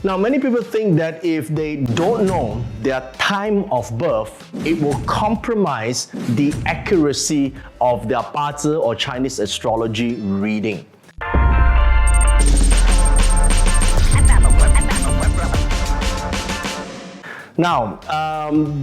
Now, many people think that if they don't know their time of birth, it will compromise the accuracy of their BaZi or Chinese astrology reading. Now,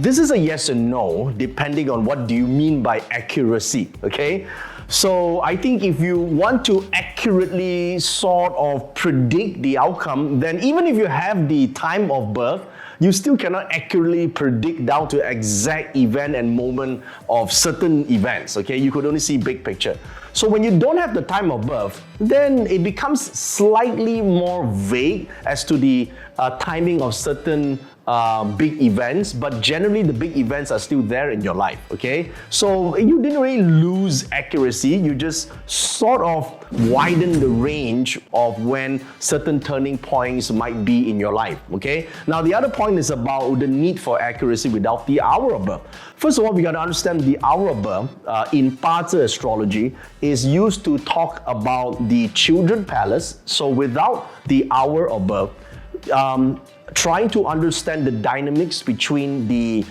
this is a yes and no, depending on what do you mean by accuracy, okay? So I think if you want to accurately sort of predict the outcome, then even if you have the time of birth, you still cannot accurately predict down to exact event and moment of certain events, okay? You could only see big picture. So when you don't have the time of birth, then it becomes slightly more vague as to the timing of certain big events, but generally the big events are still there in your life, okay? So you didn't really lose accuracy, you just sort of widen the range of when certain turning points might be in your life, okay? Now the other point is about the need for accuracy without the hour of birth. First of all, we got to understand the hour of birth in BaZi astrology is used to talk about the children palace. So without the hour of birth, trying to understand the dynamics between the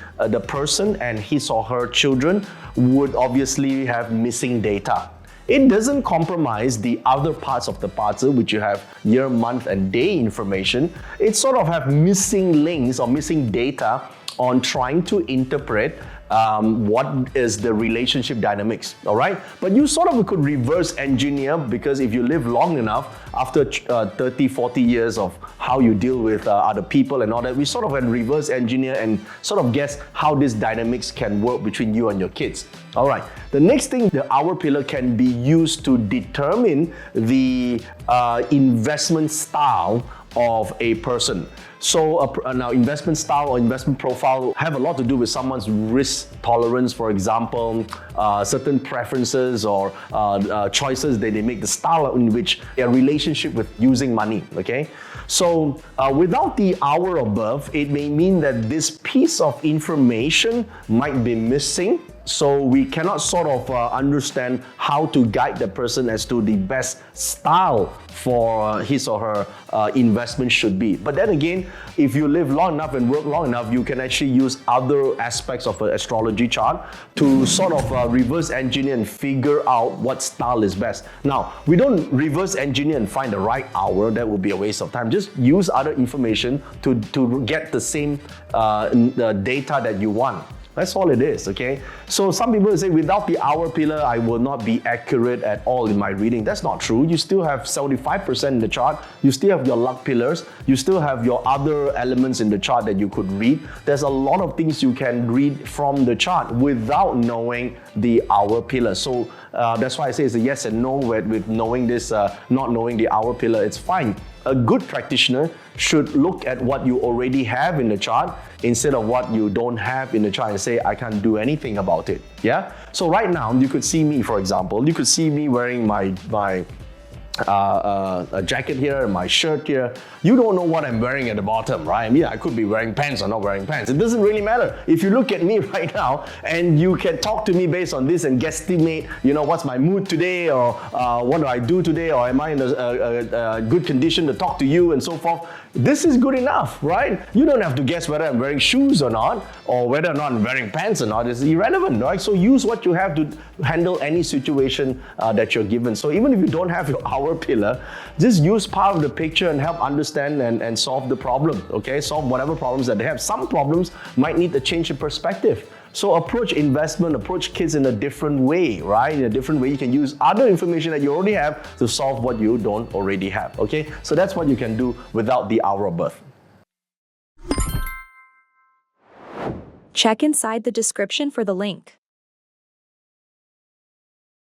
person and his or her children would obviously have missing data. It doesn't compromise the other parts of the BaZi, which you have year, month, and day information. It sort of have missing links or missing data on trying to interpret what is the relationship dynamics, all right? But you sort of could reverse engineer, because if you live long enough, after 30, 40 years of how you deal with other people and all that, we sort of can reverse engineer and sort of guess how this dynamics can work between you and your kids. All right, the next thing, the hour pillar can be used to determine the investment style of a person. So now investment style or investment profile have a lot to do with someone's risk tolerance, for example, certain preferences or choices that they make, the style in which their relationship with using money, okay? So without the hour of birth, it may mean that this piece of information might be missing. So we cannot sort of understand how to guide the person as to the best style for his or her investment should be. But then again, if you live long enough and work long enough, you can actually use other aspects of an astrology chart to sort of reverse engineer and figure out what style is best. Now, we don't reverse engineer and find the right hour. That would be a waste of time. Just use other information to get the same data that you want. That's all it is, okay? So some people say, without the hour pillar, I will not be accurate at all in my reading. That's not true. You still have 75% in the chart. You still have your luck pillars. You still have your other elements in the chart that you could read. There's a lot of things you can read from the chart without knowing the hour pillar. So that's why I say it's a yes and no with knowing this, not knowing the hour pillar, it's fine. A good practitioner should look at what you already have in the chart instead of what you don't have in the chart and say, I can't do anything about it, yeah? So right now, you could see me, for example, you could see me wearing my a jacket here, my shirt here. You don't know what I'm wearing at the bottom, right? I mean, I could be wearing pants or not wearing pants. It doesn't really matter. If you look at me right now and you can talk to me based on this and guesstimate, you know, what's my mood today, or what do I do today, or am I in a good condition to talk to you and so forth. This is good enough, right? You don't have to guess whether I'm wearing shoes or not, or whether or not I'm wearing pants or not. It's irrelevant, right? So use what you have to handle any situation that you're given. So even if you don't have your hour pillar, just use part of the picture and help understand and solve the problem, okay? Solve whatever problems that they have. Some problems might need a change in perspective. So approach investment, approach kids in a different way, right? In a different way, you can use other information that you already have to solve what you don't already have, okay? So that's what you can do without the hour of birth. Check inside the description for the link.